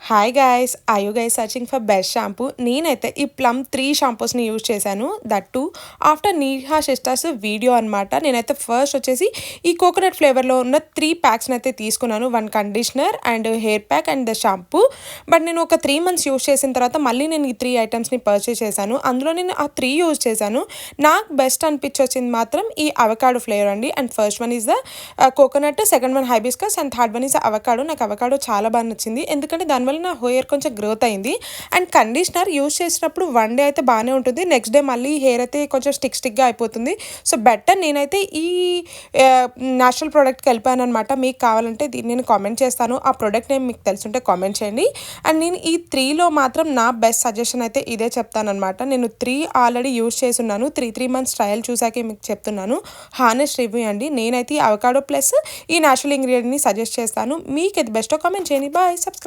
Hi guys, I you guys searching for best shampoo? నేనైతే ఈ plum 3 షాంపూస్ని use చేశాను. That to after Neha sisters video అనమాట. నేనైతే first వచ్చేసి ఈ కోకోనట్ ఫ్లేవర్లో ఉన్న 3 ప్యాక్స్ని అయితే తీసుకున్నాను. 1 conditioner and hair pack and the shampoo. But నేను ఒక 3 months యూజ్ చేసిన తర్వాత మళ్ళీ నేను ఈ 3 ఐటమ్స్ని పర్చేస్ చేశాను. అందులో నేను ఆ 3 యూజ్ చేశాను. నాకు బెస్ట్ అనిపించొచ్చింది మాత్రం ఈ అవకాడో ఫ్లేవర్ అండి. And first one is the coconut, second one hibiscus and third one is avocado. నాకు అవకాడో చాలా బాగా నచ్చింది, ఎందుకంటే దానివల్ల నా హెయిర్ కొంచెం గ్రోత్ అయింది. అండ్ కండిషనర్ యూజ్ చేసినప్పుడు 1 day అయితే బాగానే ఉంటుంది, నెక్స్ట్ డే మళ్ళీ హెయిర్ అయితే కొంచెం స్టిక్గా అయిపోతుంది. సో బెటర్ నేనైతే ఈ న్యాచురల్ ప్రోడక్ట్కి వెళ్ళిపోయాను అనమాట. మీకు కావాలంటే దీన్ని నేను కామెంట్ చేస్తాను, ఆ ప్రోడక్ట్ నేమ్ మీకు తెలుసుంటే కామెంట్ చేయండి. అండ్ నేను ఈ 3లో మాత్రం నా బెస్ట్ సజెషన్ అయితే ఇదే చెప్తానమాట. నేను 3 ఆల్రెడీ యూజ్ చేసి ఉన్నాను. 3 months ట్రయల్ చూసాకే మీకు చెప్తున్నాను. హానెస్ట్ రివ్యూ అండి. నేనైతే ఈ అవకాడో ప్లస్ ఈ న్యాచురల్ ఇంగ్రీడియంట్ని సజెస్ట్ చేస్తాను. మీకు ఇది బెస్టో కామెంట్ చేయండి. బాయ్. సబ్స్క్రైబ్.